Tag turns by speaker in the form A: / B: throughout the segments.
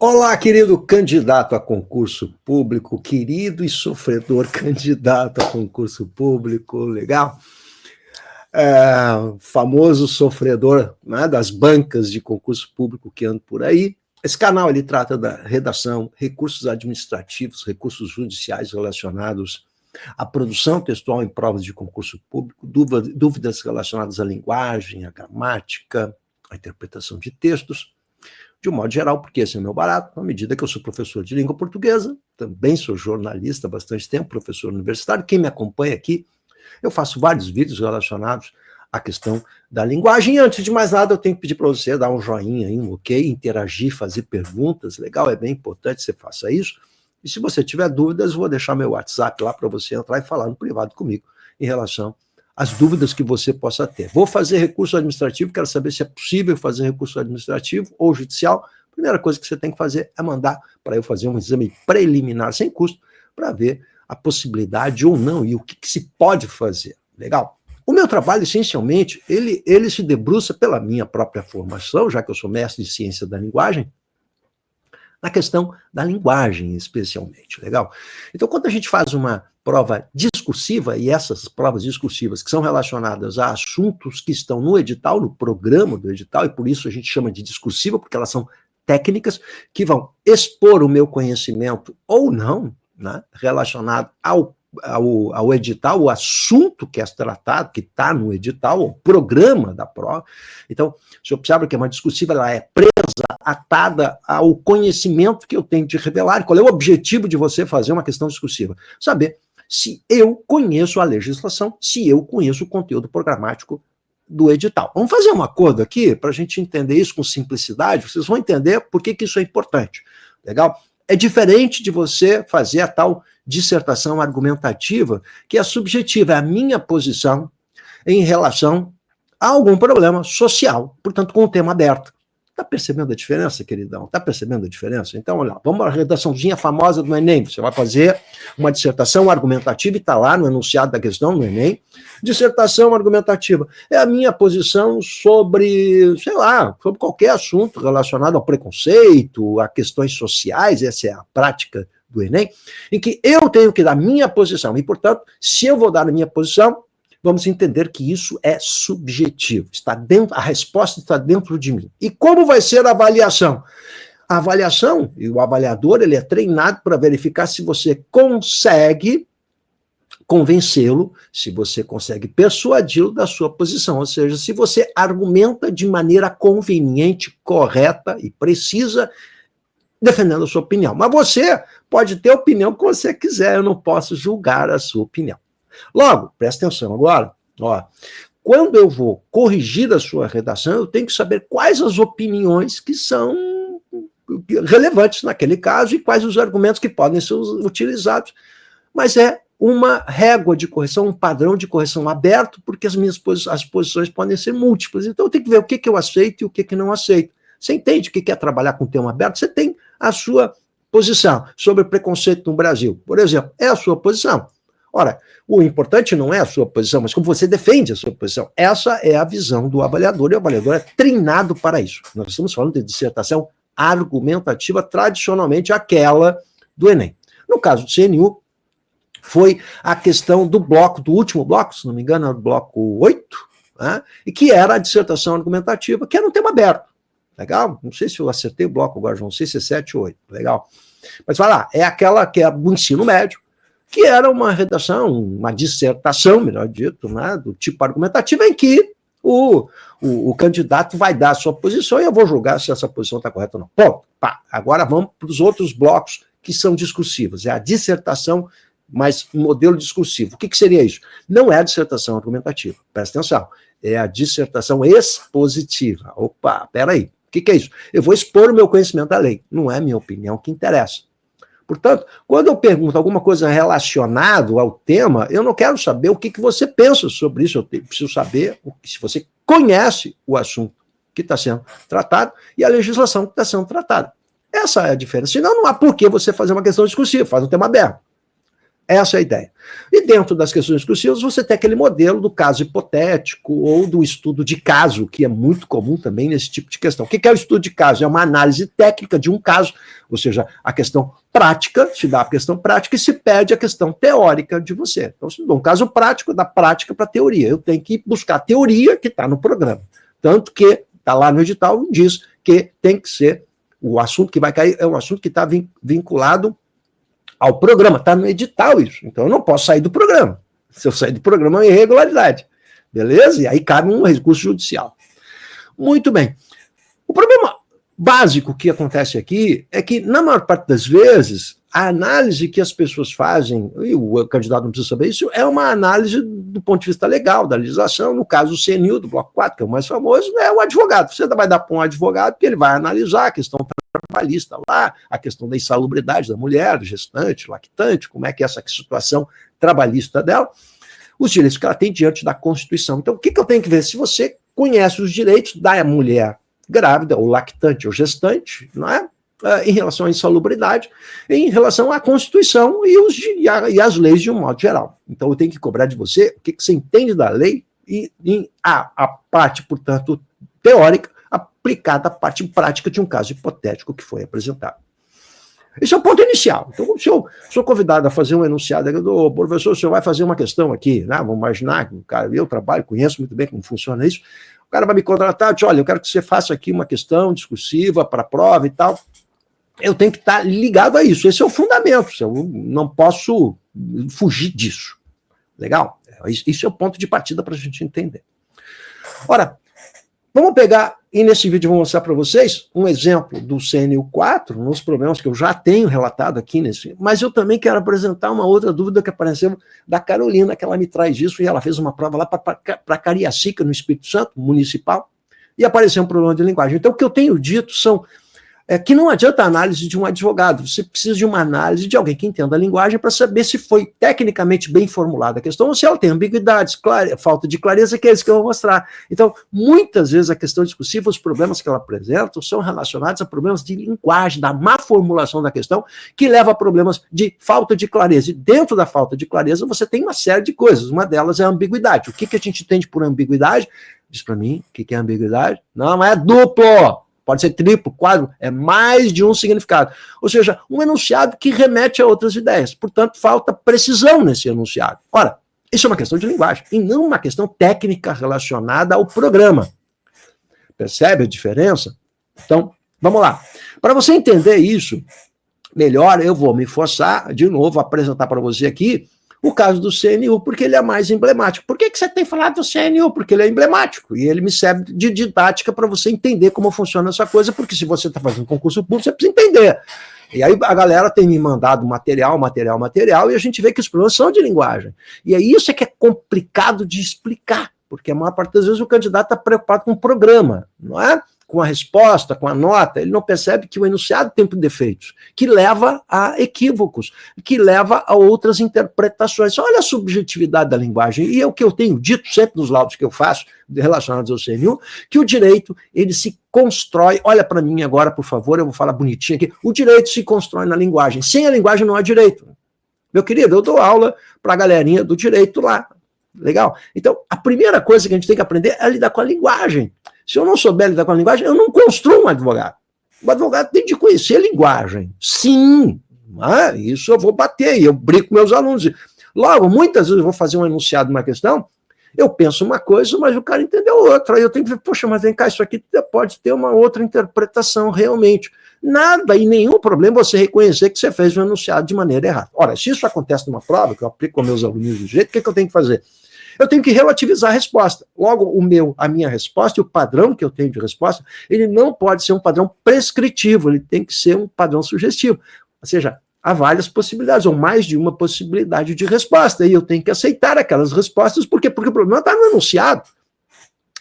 A: Olá, querido candidato a concurso público, querido e sofredor candidato a concurso público, legal? Famoso sofredor, né, das bancas de concurso público que anda por aí. Esse canal ele trata da redação, recursos administrativos, recursos judiciais relacionados à produção textual em provas de concurso público, dúvidas relacionadas à linguagem, à gramática, à interpretação de textos, de um modo geral, porque esse é o meu barato, à medida que eu sou professor de língua portuguesa, também sou jornalista há bastante tempo, professor universitário. Quem me acompanha aqui, eu faço vários vídeos relacionados à questão da linguagem. E antes de mais nada, eu tenho que pedir para você dar um joinha, um ok, interagir, fazer perguntas, legal, é bem importante que você faça isso. E se você tiver dúvidas, eu vou deixar meu WhatsApp lá para você entrar e falar no privado comigo em relação às dúvidas que você possa ter. Vou fazer recurso administrativo, quero saber se é possível fazer recurso administrativo ou judicial. A primeira coisa que você tem que fazer é mandar para eu fazer um exame preliminar sem custo para ver a possibilidade ou não e o que se pode fazer. Legal? O meu trabalho, essencialmente, ele se debruça pela minha própria formação, já que eu sou mestre de ciência da linguagem, na questão da linguagem, especialmente, legal? Então, quando a gente faz uma prova discursiva, e essas provas discursivas que são relacionadas a assuntos que estão no edital, no programa do edital, e por isso a gente chama de discursiva, porque elas são técnicas que vão expor o meu conhecimento ou não, né, relacionado ao edital, o assunto que é tratado, que está no edital, o programa da prova. Então, você observa que uma discursiva ela é presa, atada ao conhecimento que eu tenho de revelar. Qual é o objetivo de você fazer uma questão discursiva? Saber se eu conheço a legislação, se eu conheço o conteúdo programático do edital. Vamos fazer um acordo aqui para a gente entender isso com simplicidade. Vocês vão entender por que isso é importante. Legal? É diferente de você fazer a tal dissertação argumentativa, que é subjetiva, é a minha posição em relação a algum problema social, portanto, com o tema aberto. Está percebendo a diferença, queridão? Está percebendo a diferença? Então, olha lá, vamos à redaçãozinha famosa do Enem. Você vai fazer uma dissertação argumentativa e está lá no enunciado da questão no Enem. Dissertação argumentativa. É a minha posição sobre, sei lá, sobre qualquer assunto relacionado ao preconceito, a questões sociais, essa é a prática do Enem, em que eu tenho que dar minha posição. E, portanto, se eu vou dar a minha posição, vamos entender que isso é subjetivo. Está dentro, a resposta está dentro de mim. E como vai ser a avaliação? A avaliação, e o avaliador, ele é treinado para verificar se você consegue convencê-lo, se você consegue persuadi-lo da sua posição, ou seja, se você argumenta de maneira conveniente, correta e precisa, defendendo a sua opinião. Mas você pode ter a opinião que você quiser, eu não posso julgar a sua opinião. Logo, presta atenção agora, ó, quando eu vou corrigir a sua redação, eu tenho que saber quais as opiniões que são relevantes naquele caso e quais os argumentos que podem ser utilizados. Mas é uma régua de correção, um padrão de correção aberto, porque as posições podem ser múltiplas. Então eu tenho que ver o que eu aceito e o que não aceito. Você entende o que é trabalhar com tema aberto? Você tem a sua posição sobre preconceito no Brasil, por exemplo, é a sua posição. Ora, o importante não é a sua posição, mas como você defende a sua posição. Essa é a visão do avaliador, e o avaliador é treinado para isso. Nós estamos falando de dissertação argumentativa, tradicionalmente aquela do Enem. No caso do CNU, foi a questão do bloco, do último bloco, se não me engano, era o bloco 8, né, e que era a dissertação argumentativa, que era um tema aberto. Legal? Não sei se eu acertei o bloco agora, não sei se é 7 ou 8. Legal? Mas vai lá, é aquela que é do ensino médio, que era uma redação, uma dissertação, melhor dito, né, do tipo argumentativo, em que o candidato vai dar a sua posição e eu vou julgar se essa posição está correta ou não. Bom, pá, agora vamos para os outros blocos que são discursivos. É a dissertação, mas modelo discursivo. O que seria isso? Não é a dissertação argumentativa, presta atenção, é a dissertação expositiva. Opa, peraí, o que é isso? Eu vou expor o meu conhecimento da lei, não é minha opinião que interessa. Portanto, quando eu pergunto alguma coisa relacionada ao tema, eu não quero saber o que você pensa sobre isso, eu preciso saber se você conhece o assunto que está sendo tratado e a legislação que está sendo tratada. Essa é a diferença. Senão não há por que você fazer uma questão discursiva, faz um tema aberto. Essa é a ideia. E dentro das questões discursivas, você tem aquele modelo do caso hipotético ou do estudo de caso, que é muito comum também nesse tipo de questão. O que é o estudo de caso? É uma análise técnica de um caso, ou seja, a questão prática, se dá a questão prática e se perde a questão teórica de você. Então, se dá um caso prático, da prática para a teoria. Eu tenho que buscar a teoria que está no programa. Tanto que está lá no edital, diz que tem que ser, o assunto que vai cair é um assunto que está vinculado ao programa, está no edital isso. Então eu não posso sair do programa. Se eu sair do programa é uma irregularidade. Beleza? E aí cabe um recurso judicial. Muito bem. O problema básico que acontece aqui é que, na maior parte das vezes, a análise que as pessoas fazem, e o candidato não precisa saber isso, é uma análise do ponto de vista legal, da legislação. No caso, o CNU, do Bloco 4, que é o mais famoso, é o advogado. Você vai dar para um advogado que ele vai analisar a questão trabalhista lá, a questão da insalubridade da mulher, gestante, lactante, como é que é essa situação trabalhista dela, os direitos que ela tem diante da Constituição. Então, o que eu tenho que ver? Se você conhece os direitos da mulher grávida, ou lactante, ou gestante, não é? Em relação à insalubridade, em relação à Constituição e as leis de um modo geral. Então, eu tenho que cobrar de você o que você entende da lei e a parte, portanto, teórica, aplicada à parte prática de um caso hipotético que foi apresentado. Esse é o ponto inicial. Então, se eu sou convidado a fazer um enunciado, eu digo, professor, o senhor vai fazer uma questão aqui, né? Vamos imaginar que eu trabalho, conheço muito bem como funciona isso, o cara vai me contratar, diz, olha, eu quero que você faça aqui uma questão discursiva para a prova e tal. Eu tenho que estar ligado a isso. Esse é o fundamento. Eu não posso fugir disso. Legal? Isso é o ponto de partida para a gente entender. Ora, vamos pegar, e nesse vídeo eu vou mostrar para vocês um exemplo do CNU 4, nos problemas que eu já tenho relatado aqui nesse, mas eu também quero apresentar uma outra dúvida que apareceu da Carolina, que ela me traz isso, e ela fez uma prova lá para Cariacica, no Espírito Santo, municipal, e apareceu um problema de linguagem. Então, o que eu tenho dito são que não adianta a análise de um advogado, você precisa de uma análise de alguém que entenda a linguagem para saber se foi tecnicamente bem formulada a questão ou se ela tem ambiguidades, falta de clareza, que é isso que eu vou mostrar. Então, muitas vezes a questão discursiva, os problemas que ela apresenta são relacionados a problemas de linguagem, da má formulação da questão, que leva a problemas de falta de clareza. E dentro da falta de clareza você tem uma série de coisas, uma delas é a ambiguidade. O que a gente entende por ambiguidade? Diz para mim, o que é ambiguidade? Não é duplo. Pode ser triplo, quádruplo, é mais de um significado. Ou seja, um enunciado que remete a outras ideias. Portanto, falta precisão nesse enunciado. Ora, isso é uma questão de linguagem, e não uma questão técnica relacionada ao programa. Percebe a diferença? Então, vamos lá. Para você entender isso melhor, eu vou me forçar, de novo, a apresentar para você aqui o caso do CNU, porque ele é mais emblemático. Por que você tem falado do CNU? Porque ele é emblemático, e ele me serve de didática para você entender como funciona essa coisa, porque se você está fazendo concurso público, você precisa entender. E aí a galera tem me mandado material, e a gente vê que os problemas são de linguagem. E é isso que é complicado de explicar, porque a maior parte das vezes o candidato está preocupado com o programa, não é? Com a resposta, com a nota, ele não percebe que o enunciado tem defeitos, que leva a equívocos, que leva a outras interpretações. Olha a subjetividade da linguagem, e é o que eu tenho dito sempre nos laudos que eu faço, relacionados ao CNU, que o direito, ele se constrói, olha para mim agora, por favor, eu vou falar bonitinho aqui, o direito se constrói na linguagem, sem a linguagem não há direito. Meu querido, eu dou aula para a galerinha do direito lá, legal? Então, a primeira coisa que a gente tem que aprender é lidar com a linguagem. Se eu não souber lidar com a linguagem, eu não construo um advogado. O advogado tem de conhecer a linguagem. Sim, isso eu vou bater, eu brinco com meus alunos. Logo, muitas vezes eu vou fazer um enunciado de uma questão, eu penso uma coisa, mas o cara entendeu outra. Aí eu tenho que ver, poxa, mas vem cá, isso aqui pode ter uma outra interpretação realmente. Nada e nenhum problema você reconhecer que você fez um enunciado de maneira errada. Ora, se isso acontece numa prova, que eu aplico com meus alunos do jeito, o que eu tenho que fazer? Eu tenho que relativizar a resposta. Logo, a minha resposta e o padrão que eu tenho de resposta, ele não pode ser um padrão prescritivo, ele tem que ser um padrão sugestivo. Ou seja, há várias possibilidades, ou mais de uma possibilidade de resposta, e eu tenho que aceitar aquelas respostas, porque o problema está no enunciado.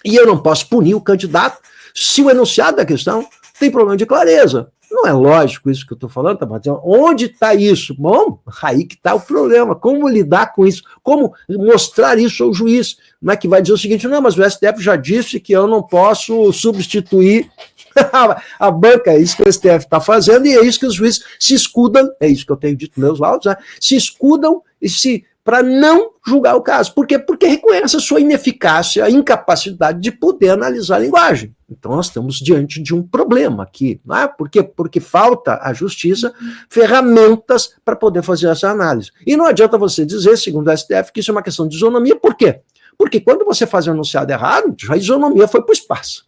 A: E eu não posso punir o candidato se o enunciado da questão tem problema de clareza. Não é lógico isso que eu estou falando, tá? Mas onde está isso? Bom, aí que está o problema. Como lidar com isso? Como mostrar isso ao juiz? Não é que vai dizer o seguinte, não, mas o STF já disse que eu não posso substituir A banca é isso que o STF está fazendo e é isso que os juízes se escudam, é isso que eu tenho dito nos meus laudos, né? Se escudam para não julgar o caso. Por quê? Porque reconhece a sua ineficácia, a incapacidade de poder analisar a linguagem. Então nós estamos diante de um problema aqui. Não é? Por quê? Porque falta à justiça ferramentas para poder fazer essa análise. E não adianta você dizer, segundo o STF, que isso é uma questão de isonomia. Por quê? Porque quando você faz um enunciado errado, a isonomia foi para o espaço.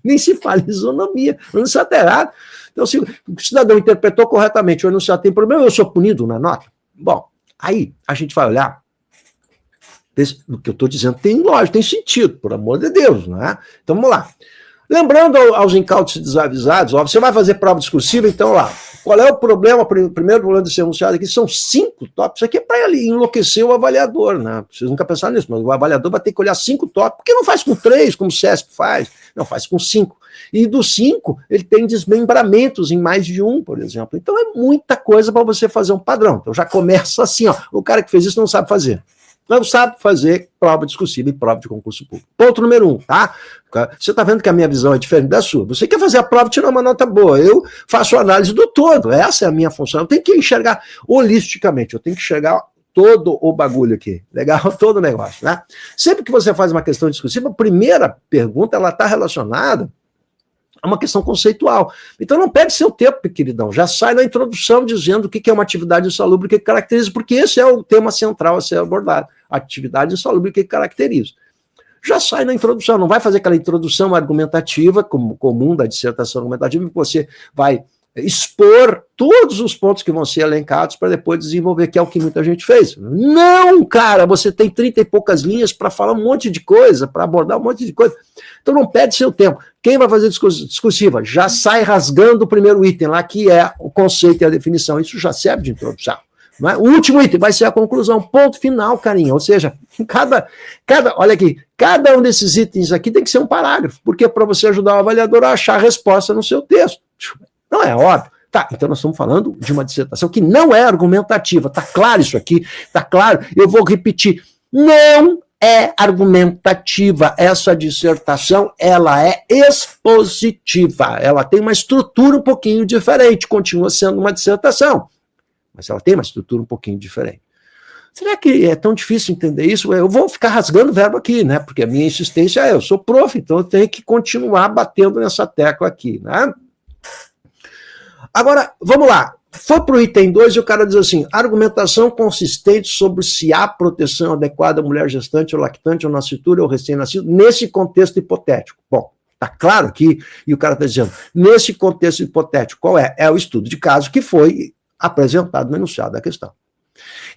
A: Nem se fala em isonomia, o enunciado está errado. Então, se o cidadão interpretou corretamente, o enunciado tem problema, eu sou punido na nota? Bom, aí a gente vai olhar, o que eu estou dizendo tem lógica, tem sentido, por amor de Deus, não é? Então vamos lá. Lembrando aos incautos desavisados, ó, você vai fazer prova discursiva, então lá, qual é o problema, o primeiro problema desse enunciado aqui, são 5 tópicos, isso aqui é para enlouquecer o avaliador, né? Vocês nunca pensaram nisso, mas o avaliador vai ter que olhar 5 tópicos, porque não faz com 3, como o CESP faz, não, faz com 5. E dos 5, ele tem desmembramentos em mais de um, por exemplo. Então é muita coisa para você fazer um padrão. Então já começa assim, ó, o cara que fez isso não sabe fazer. Não sabe fazer prova discursiva e prova de concurso público. Ponto número 1, tá? Você está vendo que a minha visão é diferente da sua. Você quer fazer a prova e tirar uma nota boa. Eu faço a análise do todo. Essa é a minha função. Eu tenho que enxergar holisticamente. Eu tenho que enxergar todo o bagulho aqui. Legal? Todo o negócio, né? Sempre que você faz uma questão discursiva, a primeira pergunta, ela está relacionada a uma questão conceitual. Então não perde seu tempo, queridão. Já sai na introdução dizendo o que é uma atividade insalubre, o que caracteriza, porque esse é o tema central a ser abordado. Atividade insalubre, o que caracteriza. Já sai na introdução, não vai fazer aquela introdução argumentativa, como comum da dissertação argumentativa, que você vai expor todos os pontos que vão ser elencados para depois desenvolver, que é o que muita gente fez. Não, cara, você tem 30 e poucas linhas para falar um monte de coisa, para abordar um monte de coisa. Então não perde seu tempo. Quem vai fazer discursiva já sai rasgando o primeiro item lá, que é o conceito e a definição. Isso já serve de introdução. Não é? O último item vai ser a conclusão, ponto final, carinha. Ou seja, olha aqui, cada um desses itens aqui tem que ser um parágrafo, porque é para você ajudar o avaliador a achar a resposta no seu texto. Não é óbvio? Tá, então nós estamos falando de uma dissertação que não é argumentativa. Tá claro isso aqui? Tá claro? Eu vou repetir. Não é argumentativa. Essa dissertação, ela é expositiva. Ela tem uma estrutura um pouquinho diferente. Continua sendo uma dissertação, mas ela tem uma estrutura um pouquinho diferente. Será que é tão difícil entender isso? Eu vou ficar rasgando o verbo aqui, né? Porque a minha insistência é, eu sou prof, então eu tenho que continuar batendo nessa tecla aqui, né? Agora, vamos lá. Foi para o item 2 e o cara diz assim, argumentação consistente sobre se há proteção adequada à mulher gestante ou lactante ou nascitura ou recém-nascido nesse contexto hipotético. Bom, tá claro aqui, e o cara está dizendo, nesse contexto hipotético, qual é? É o estudo de caso que foi apresentado no enunciado da questão.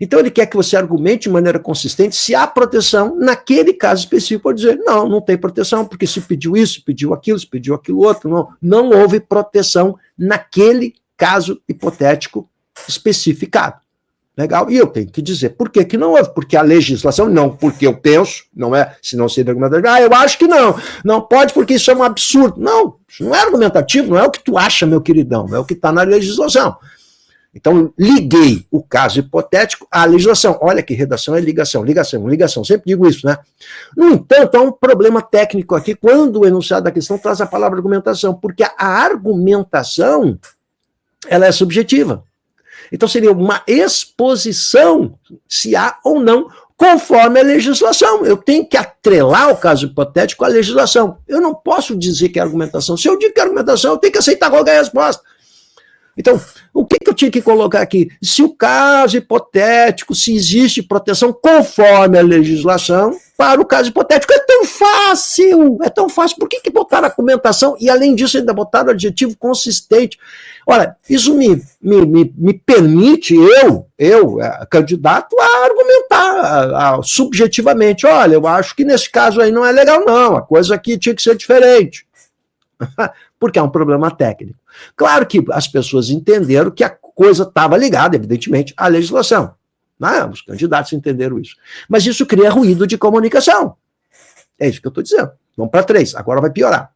A: Então ele quer que você argumente de maneira consistente se há proteção naquele caso específico, por dizer, não tem proteção, porque se pediu isso, se pediu aquilo outro, não houve proteção naquele caso hipotético especificado. Legal? E eu tenho que dizer por que não houve, porque a legislação, não porque eu penso, não é, se não seria argumentativo, eu acho que não pode porque isso é um absurdo. Não, isso não é argumentativo, não é o que tu acha, meu queridão, é o que está na legislação. Então, liguei o caso hipotético à legislação. Olha que redação é ligação, sempre digo isso, né? No entanto, há um problema técnico aqui quando o enunciado da questão traz a palavra argumentação, porque a argumentação, ela é subjetiva. Então, seria uma exposição, se há ou não, conforme a legislação. Eu tenho que atrelar o caso hipotético à legislação. Eu não posso dizer que é argumentação. Se eu digo que é argumentação, eu tenho que aceitar qualquer resposta. Então, o que eu tinha que colocar aqui? Se o caso hipotético, se existe proteção conforme a legislação, para o caso hipotético é tão fácil, por que botaram argumentação e além disso ainda botaram o adjetivo consistente? Olha, isso me permite, eu, candidato, a argumentar subjetivamente, olha, eu acho que nesse caso aí não é legal não, a coisa aqui tinha que ser diferente. Porque é um problema técnico. Claro que as pessoas entenderam que a coisa estava ligada, evidentemente, à legislação. Né? Os candidatos entenderam isso. Mas isso cria ruído de comunicação. É isso que eu estou dizendo. Vamos para 3, agora vai piorar.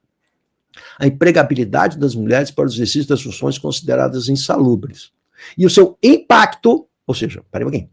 A: A empregabilidade das mulheres para o exercício das funções consideradas insalubres. E o seu impacto, ou seja, peraí um pouquinho,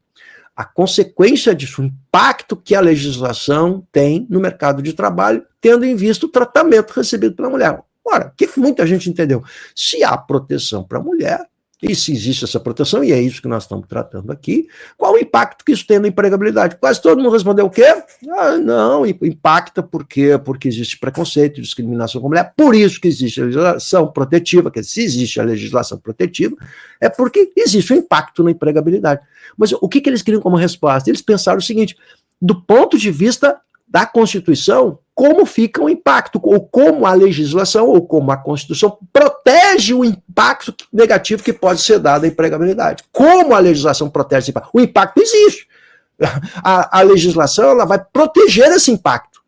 A: a consequência disso, o impacto que a legislação tem no mercado de trabalho, tendo em vista o tratamento recebido pela mulher. Ora, o que muita gente entendeu? Se há proteção para a mulher, e se existe essa proteção, e é isso que nós estamos tratando aqui, qual o impacto que isso tem na empregabilidade? Quase todo mundo respondeu o quê? Ah, não, impacta porque existe preconceito, discriminação com a mulher, por isso que existe a legislação protetiva, que se existe a legislação protetiva, é porque existe um impacto na empregabilidade. Mas o que eles queriam como resposta? Eles pensaram o seguinte, do ponto de vista da Constituição, como fica o impacto, ou como a legislação, ou como a Constituição protege o impacto negativo que pode ser dado à empregabilidade. Como a legislação protege esse impacto? O impacto existe. A legislação ela vai proteger esse impacto.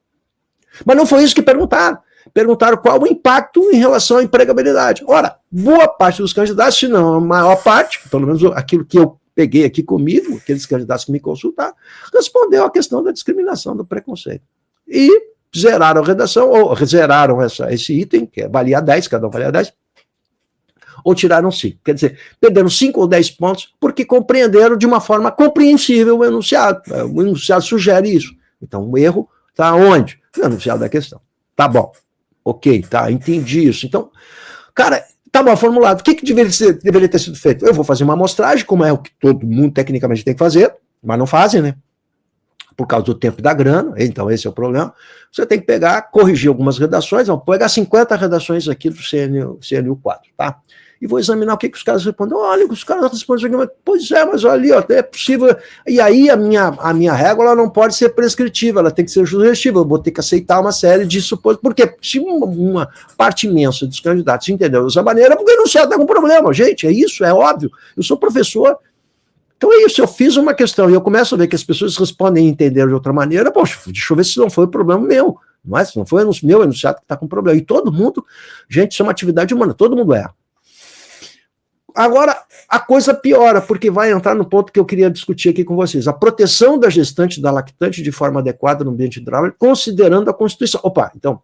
A: Mas não foi isso que perguntaram. Perguntaram qual o impacto em relação à empregabilidade. Ora, boa parte dos candidatos, se não a maior parte, pelo menos aquilo que eu peguei aqui comigo, aqueles candidatos que me consultaram, respondeu a questão da discriminação, do preconceito. E zeraram a redação, ou zeraram esse item, que valia 10, cada um valia 10, ou tiraram 5. Quer dizer, perderam 5 ou 10 pontos porque compreenderam de uma forma compreensível o enunciado. O enunciado sugere isso. Então, o erro está onde? No enunciado da questão. Tá bom. Ok, tá, entendi isso. Então, cara, tá mal formulado. O que deveria ter sido feito? Eu vou fazer uma amostragem, como é o que todo mundo tecnicamente tem que fazer, mas não fazem, né? Por causa do tempo e da grana, então esse é o problema. Você tem que pegar, corrigir algumas redações, vou pegar 50 redações aqui do CNU 4, tá? E vou examinar o que os caras respondem. Olha, os caras respondem aqui, pois é, mas olha ali, ó, é possível. E aí a minha régua ela não pode ser prescritiva, ela tem que ser sugestiva, eu vou ter que aceitar uma série de suposições. Por quê? Se uma parte imensa dos candidatos entendeu dessa maneira, porque não sei, tá com problema, gente, é isso, é óbvio. Eu sou professor. Então é isso, eu fiz uma questão e eu começo a ver que as pessoas respondem e entenderam de outra maneira, poxa, deixa eu ver se não foi o problema meu, não é? Se não foi o meu enunciado que está com problema. E todo mundo, gente, isso é uma atividade humana, todo mundo erra. Agora, a coisa piora, porque vai entrar no ponto que eu queria discutir aqui com vocês. A proteção da gestante e da lactante de forma adequada no ambiente de trabalho, considerando a Constituição. Opa, então,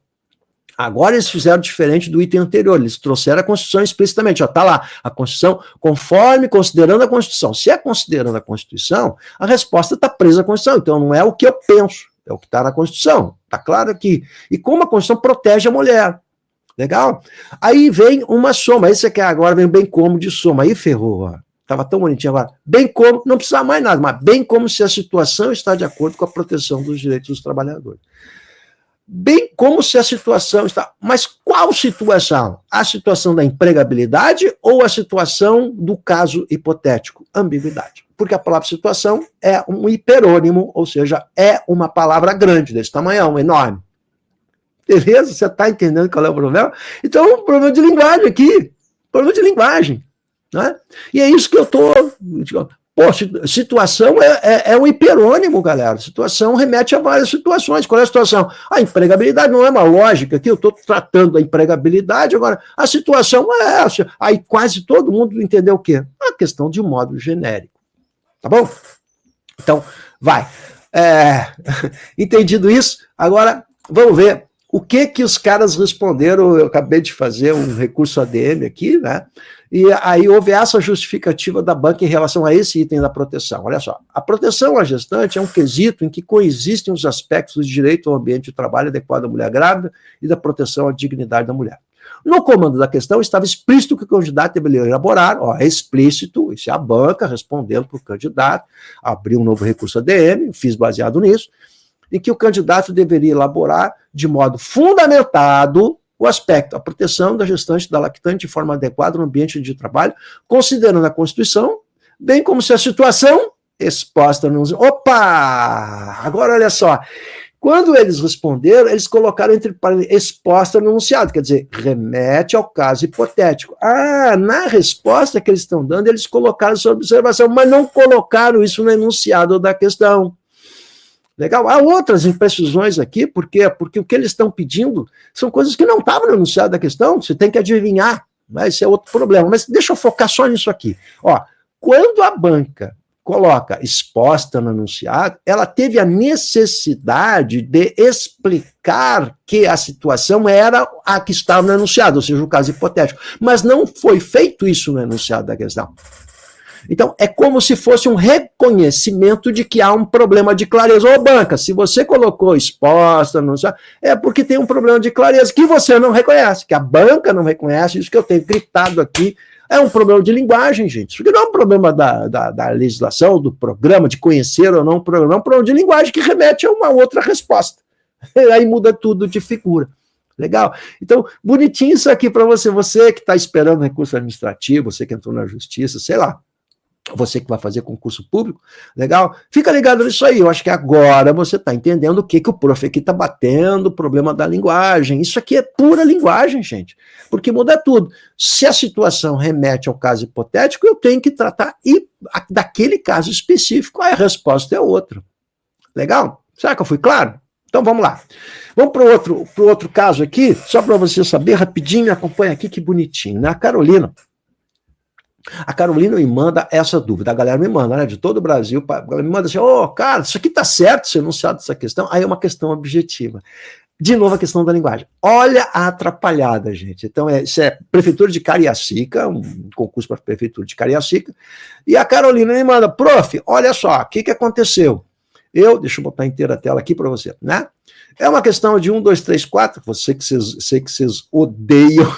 A: agora eles fizeram diferente do item anterior, eles trouxeram a Constituição explicitamente, ó, tá lá, a Constituição conforme, considerando a Constituição. Se é considerando a Constituição, a resposta está presa à Constituição, então não é o que eu penso, é o que está na Constituição, tá claro aqui. E como a Constituição protege a mulher, legal? Aí vem uma soma, aí você quer agora, vem bem como de soma, aí ferrou, ó. Estava tão bonitinho agora, bem como, não precisa mais nada, mas bem como se a situação está de acordo com a proteção dos direitos dos trabalhadores. Bem como se a situação está... Mas qual situação? A situação da empregabilidade ou a situação do caso hipotético? Ambiguidade. Porque a palavra situação é um hiperônimo, ou seja, é uma palavra grande, desse tamanhão, enorme. Beleza? Você está entendendo qual é o problema? Então, é um problema de linguagem aqui. Problema de linguagem. Né? E é isso que eu estou... Pô, situação é um hiperônimo, galera. Situação remete a várias situações. Qual é a situação? A empregabilidade não é uma lógica aqui, eu estou tratando a empregabilidade, agora a situação é essa. Aí quase todo mundo entendeu o quê? A questão de modo genérico. Tá bom? Então, vai. Entendido isso, agora vamos ver o que os caras responderam. Eu acabei de fazer um recurso ADM aqui, né? E aí houve essa justificativa da banca em relação a esse item da proteção. Olha só, a proteção à gestante é um quesito em que coexistem os aspectos do direito ao ambiente de trabalho adequado à mulher grávida e da proteção à dignidade da mulher. No comando da questão estava explícito que o candidato deveria elaborar, ó, é explícito, isso é a banca respondendo para o candidato, abriu um novo recurso ADM, fiz baseado nisso, em que o candidato deveria elaborar de modo fundamentado o aspecto, a proteção da gestante e da lactante de forma adequada no ambiente de trabalho, considerando a Constituição, bem como se a situação exposta no... Opa! Agora, olha só. Quando eles responderam, eles colocaram entre exposta no enunciado, quer dizer, remete ao caso hipotético. Ah, na resposta que eles estão dando, eles colocaram essa observação, mas não colocaram isso no enunciado da questão. Legal? Há outras imprecisões aqui, por quê? Porque o que eles estão pedindo são coisas que não estavam no enunciado da questão, você tem que adivinhar, né? Esse é outro problema. Mas deixa eu focar só nisso aqui. Ó, quando a banca coloca exposta no enunciado, ela teve a necessidade de explicar que a situação era a que estava no enunciado, ou seja, o caso hipotético. Mas não foi feito isso no enunciado da questão. Então, é como se fosse um reconhecimento de que há um problema de clareza. Ô, banca, se você colocou exposta, não sei, é porque tem um problema de clareza que você não reconhece, que a banca não reconhece, isso que eu tenho gritado aqui. É um problema de linguagem, gente. Isso aqui não é um problema da legislação, do programa, de conhecer ou não o programa, é um problema de linguagem que remete a uma outra resposta. Aí muda tudo de figura. Legal? Então, bonitinho isso aqui para você. Você que está esperando recurso administrativo, você que entrou na justiça, sei lá, você que vai fazer concurso público, legal? Fica ligado nisso aí. Eu acho que agora você está entendendo o que o prof aqui está batendo, o problema da linguagem. Isso aqui é pura linguagem, gente, porque muda tudo. Se a situação remete ao caso hipotético, eu tenho que tratar daquele caso específico. Aí a resposta é outra. Legal? Será que eu fui claro? Então vamos lá. Vamos para o outro caso aqui, só para você saber rapidinho, me acompanha aqui, que bonitinho, né? A Carolina me manda essa dúvida, a galera me manda, né, de todo o Brasil, a galera me manda assim, cara, isso aqui tá certo, você enunciado essa questão, aí é uma questão objetiva. De novo a questão da linguagem. Olha a atrapalhada, gente. Então, isso é Prefeitura de Cariacica, um concurso para a Prefeitura de Cariacica, e a Carolina me manda, prof, olha só, o que aconteceu? Deixa eu botar inteira a tela aqui para você, né? É uma questão de 1, 2, 3, 4, sei que vocês odeiam.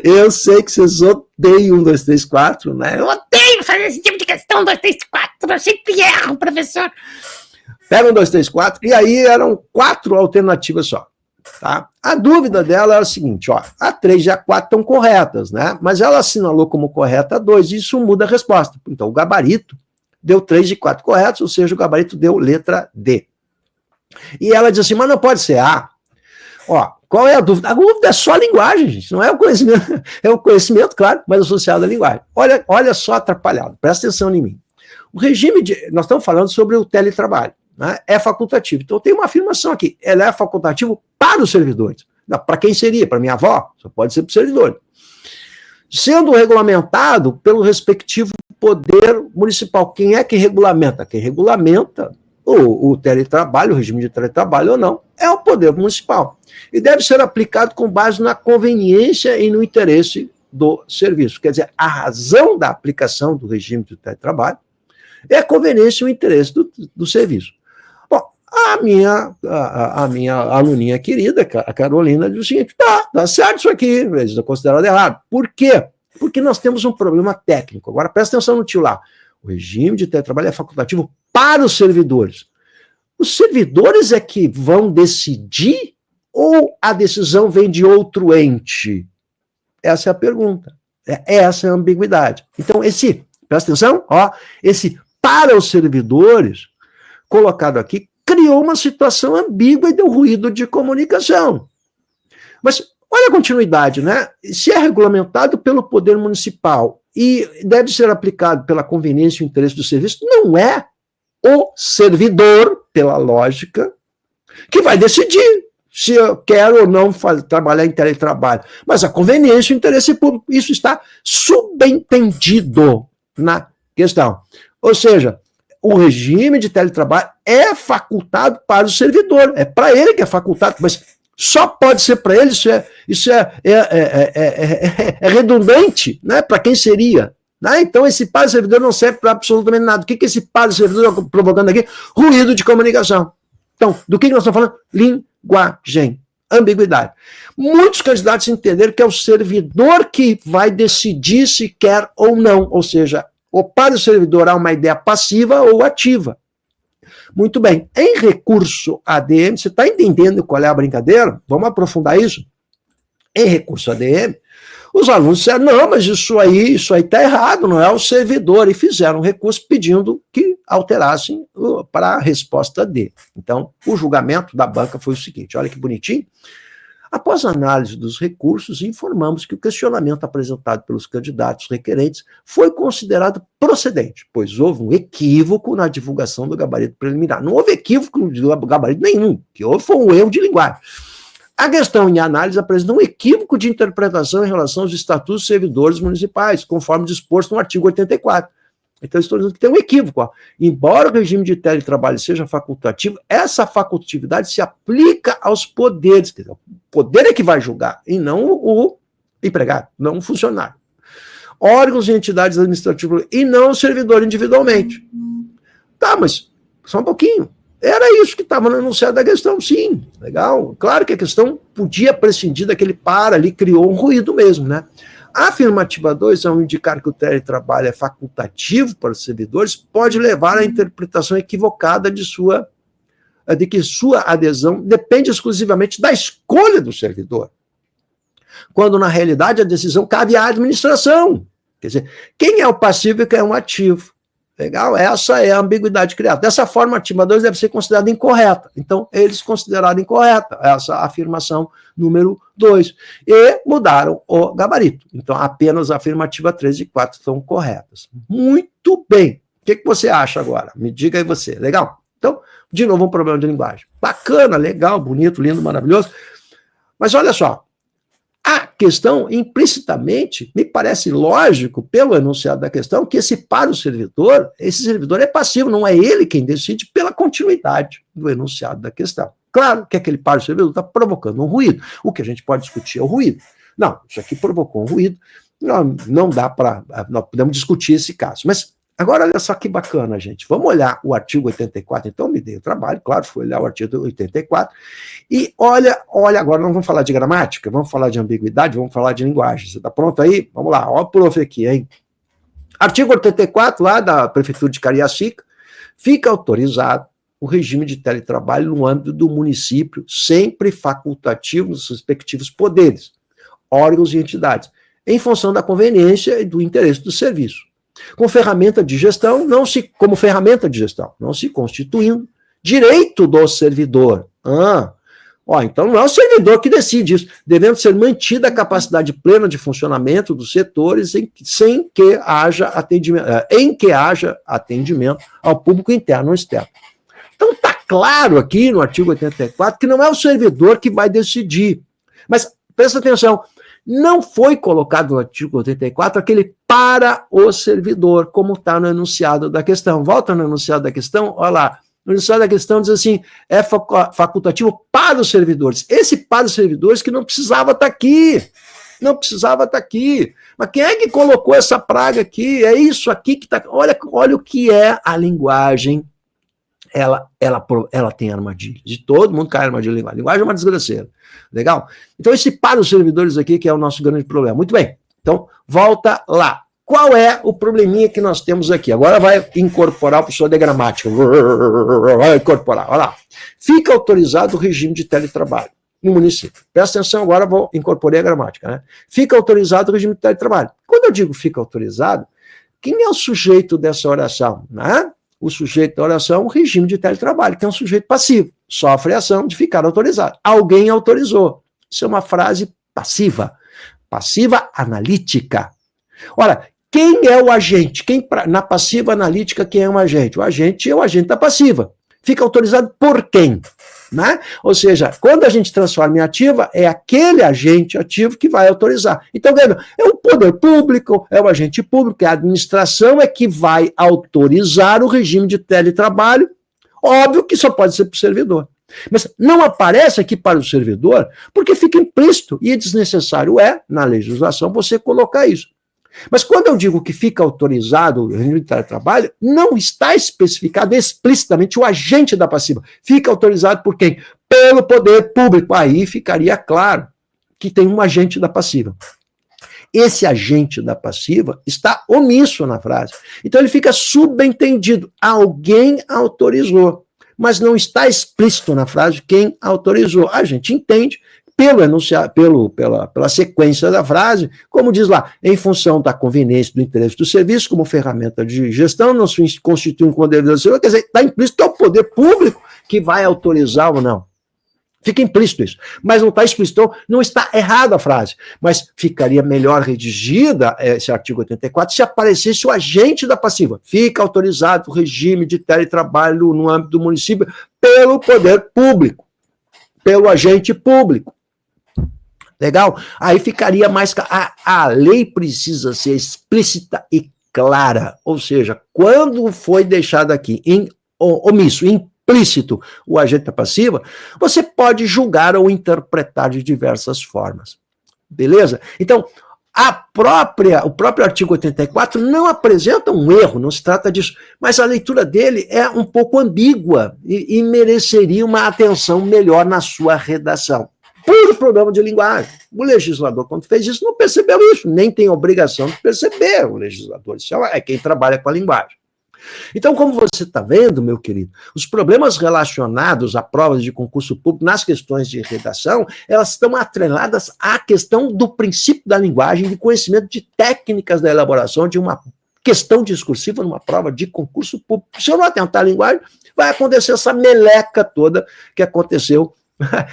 A: Eu sei que vocês odeiam 1, 2, 3, 4, né? Eu odeio fazer esse tipo de questão, 1, 2, 3, 4, eu sempre erro, professor. Pega 1, 2, 3, 4, e aí eram 4 alternativas só. Tá? A dúvida dela era a seguinte, ó, a 3 e a 4 estão corretas, né? Mas ela assinalou como correta a 2, e isso muda a resposta. Então, o gabarito deu 3 de 4 corretos, ou seja, o gabarito deu letra D. E ela diz assim, mas não pode ser A. Ó, qual é a dúvida? A dúvida é só a linguagem, gente, não é o conhecimento, é o conhecimento, claro, mas associado à linguagem. Olha só atrapalhado, presta atenção em mim. O regime nós estamos falando sobre o teletrabalho, né? É facultativo. Então tem uma afirmação aqui, ela é facultativo para os servidores. Para quem seria? Para minha avó? Só pode ser para o servidor. Sendo regulamentado pelo respectivo poder municipal. Quem é que regulamenta? Quem regulamenta o teletrabalho, o regime de teletrabalho ou não, é o poder municipal. E deve ser aplicado com base na conveniência e no interesse do serviço. Quer dizer, a razão da aplicação do regime de teletrabalho é a conveniência e o interesse do serviço. Bom, a minha aluninha querida, a Carolina, diz o seguinte, tá certo isso aqui, isso é considerado errado. Por quê? Porque nós temos um problema técnico. Agora, presta atenção no tio lá. O regime de teletrabalho é facultativo para os servidores. Os servidores é que vão decidir ou a decisão vem de outro ente? Essa é a pergunta. Essa é a ambiguidade. Então, presta atenção, ó, esse para os servidores, colocado aqui, criou uma situação ambígua e deu ruído de comunicação. Mas olha a continuidade, né? Se é regulamentado pelo poder municipal e deve ser aplicado pela conveniência e o interesse do serviço, não é o servidor, pela lógica, que vai decidir se eu quero ou não trabalhar em teletrabalho. Mas a conveniência e o interesse público, isso está subentendido na questão. Ou seja, o regime de teletrabalho é facultado para o servidor, é para ele que é facultado, mas só pode ser para ele, isso é redundante, né? Para quem seria? Né? Então, esse para o servidor não serve para absolutamente nada. O que esse para o servidor está provocando aqui? Ruído de comunicação. Então, do que nós estamos falando? Linguagem, ambiguidade. Muitos candidatos entenderam que é o servidor que vai decidir se quer ou não, ou seja, ou para o servidor há uma ideia passiva ou ativa. Muito bem, em recurso ADM, você está entendendo qual é a brincadeira? Vamos aprofundar isso? Em recurso ADM, os alunos disseram, não, mas isso aí está errado, não é o servidor, e fizeram um recurso pedindo que alterassem para a resposta D. Então, o julgamento da banca foi o seguinte, olha que bonitinho. Após a análise dos recursos, informamos que o questionamento apresentado pelos candidatos requerentes foi considerado procedente, pois houve um equívoco na divulgação do gabarito preliminar. Não houve equívoco de gabarito nenhum, o que houve foi um erro de linguagem. A questão em análise apresenta um equívoco de interpretação em relação aos estatutos dos servidores municipais, conforme disposto no artigo 84. Então, estou dizendo que tem um equívoco. Ó. Embora o regime de teletrabalho seja facultativo, essa facultatividade se aplica aos poderes. Quer dizer, o poder é que vai julgar, e não o empregado, não o funcionário. órgãos e entidades administrativas e não o servidor individualmente. Tá, mas só um pouquinho. Era isso que estava no enunciado da questão, sim, legal. Claro que a questão podia prescindir daquele para ali, criou um ruído mesmo, né? A afirmativa 2, ao indicar que o teletrabalho é facultativo para os servidores, pode levar à interpretação equivocada de que sua adesão depende exclusivamente da escolha do servidor, quando na realidade a decisão cabe à administração. Quer dizer, quem é o passivo e quem é o ativo? Legal? Essa é a ambiguidade criada. Dessa forma, a afirmativa 2 deve ser considerada incorreta. Então, eles consideraram incorreta essa afirmação número 2. E mudaram o gabarito. Então, apenas a afirmativa 3 e 4 estão corretas. Muito bem. O que você acha agora? Me diga aí você. Legal? Então, de novo, um problema de linguagem. Bacana, legal, bonito, lindo, maravilhoso. Mas olha só. A questão, implicitamente, me parece lógico, pelo enunciado da questão, que esse servidor é passivo, não é ele quem decide pela continuidade do enunciado da questão. Claro que aquele servidor está provocando um ruído. O que a gente pode discutir é o ruído. Não, isso aqui provocou um ruído, não dá para... Nós podemos discutir esse caso. Mas agora, olha só que bacana, gente. Vamos olhar o artigo 84, então me dei o trabalho, claro, fui olhar o artigo 84, e olha, agora não vamos falar de gramática, vamos falar de ambiguidade, vamos falar de linguagem. Você está pronto aí? Vamos lá, ó o prof aqui, hein? Artigo 84, lá da Prefeitura de Cariacica, fica autorizado o regime de teletrabalho no âmbito do município, sempre facultativo nos respectivos poderes, órgãos e entidades, em função da conveniência e do interesse do serviço. Como ferramenta de gestão, não se constituindo direito do servidor. Então não é o servidor que decide isso, devendo ser mantida a capacidade plena de funcionamento dos setores em que haja atendimento ao público interno ou externo. Então está claro aqui no artigo 84 que não é o servidor que vai decidir. Mas presta atenção, não foi colocado no artigo 84 aquele para o servidor, como está no enunciado da questão. Volta no enunciado da questão, olha lá. No enunciado da questão diz assim, é facultativo para os servidores. Esse para os servidores que não precisava estar aqui. Não precisava estar aqui. Mas quem é que colocou essa praga aqui? É isso aqui que está... Olha o que é a linguagem. Ela tem armadilha. De todo mundo cai armadilha de linguagem. Linguagem é uma desgraceira. Legal? Então, esse para os servidores aqui que é o nosso grande problema. Muito bem. Então, volta lá. Qual é o probleminha que nós temos aqui? Agora vai incorporar o professor de gramática. Vai incorporar. Olha lá. Fica autorizado o regime de teletrabalho no município. Presta atenção, agora vou incorporar a gramática. Né? Fica autorizado o regime de teletrabalho. Quando eu digo fica autorizado, quem é o sujeito dessa oração? Né? O sujeito da oração é o regime de teletrabalho, que é um sujeito passivo. Sofre a ação de ficar autorizado. Alguém autorizou. Isso é uma frase passiva. Passiva analítica. Ora, quem é o agente? Na passiva analítica, quem é o agente? O agente é o agente da passiva. Fica autorizado por quem? Né? Ou seja, quando a gente transforma em ativa, é aquele agente ativo que vai autorizar. Então, é o poder público, é o agente público, é a administração é que vai autorizar o regime de teletrabalho. Óbvio que só pode ser para o servidor. Mas não aparece aqui para o servidor, porque fica implícito e desnecessário na legislação você colocar isso. Mas quando eu digo que fica autorizado o regime de teletrabalho, não está especificado explicitamente o agente da passiva. Fica autorizado por quem? Pelo poder público. Aí ficaria claro que tem um agente da passiva. Esse agente da passiva está omisso na frase. Então ele fica subentendido. Alguém autorizou. Mas não está explícito na frase quem autorizou. A gente entende pelo enunciado, pela sequência da frase, como diz lá, em função da conveniência do interesse do serviço, como ferramenta de gestão, não se constitui um poder do servidor, quer dizer, está implícito é o poder público que vai autorizar ou não. Fica implícito isso. Mas não está explícito, então não está errada a frase. Mas ficaria melhor redigida esse artigo 84 se aparecesse o agente da passiva. Fica autorizado o regime de teletrabalho no âmbito do município pelo poder público, pelo agente público. Legal? Aí ficaria mais... A lei precisa ser explícita e clara. Ou seja, quando foi deixado aqui omisso, implícito o agente da passiva, você pode julgar ou interpretar de diversas formas. Beleza? Então, o próprio artigo 84 não apresenta um erro, não se trata disso, mas a leitura dele é um pouco ambígua e mereceria uma atenção melhor na sua redação. Puro problema de linguagem. O legislador, quando fez isso, não percebeu isso, nem tem obrigação de perceber o legislador. Isso é quem trabalha com a linguagem. Então, como você está vendo, meu querido, os problemas relacionados a provas de concurso público nas questões de redação, elas estão atreladas à questão do princípio da linguagem, de conhecimento de técnicas da elaboração de uma questão discursiva numa prova de concurso público. Se eu não atentar a linguagem, vai acontecer essa meleca toda que aconteceu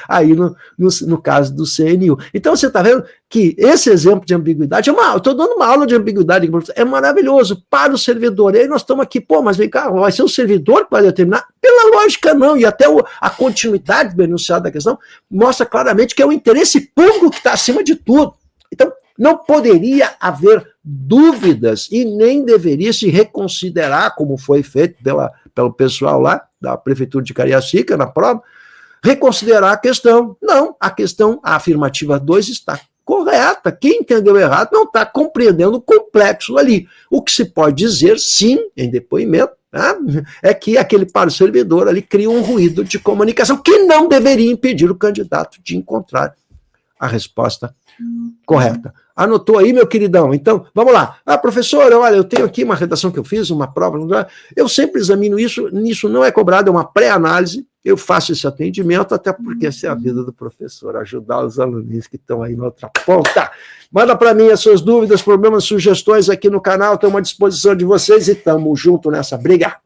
A: aí no caso do CNU. Então, você está vendo que esse exemplo de ambiguidade, eu estou dando uma aula de ambiguidade, é maravilhoso para o servidor. E aí nós estamos aqui, mas vem cá, vai ser o servidor que vai determinar? Pela lógica, não. E até a continuidade do enunciado da questão mostra claramente que é o interesse público que está acima de tudo. Então, não poderia haver dúvidas e nem deveria se reconsiderar, como foi feito pelo pessoal lá da Prefeitura de Cariacica na prova, reconsiderar a questão. Não, a afirmativa 2 está correta. Quem entendeu errado não está compreendendo o complexo ali. O que se pode dizer, sim, em depoimento, é que aquele para o servidor ali cria um ruído de comunicação que não deveria impedir o candidato de encontrar a resposta correta. Anotou aí, meu queridão? Então, vamos lá. Professora, olha, eu tenho aqui uma redação que eu fiz, uma prova, eu sempre examino isso não é cobrado, é uma pré-análise, eu faço esse atendimento, até porque essa é a vida do professor, ajudar os alunos que estão aí na outra ponta. Manda para mim as suas dúvidas, problemas, sugestões aqui no canal, estamos à disposição de vocês e estamos juntos nessa briga.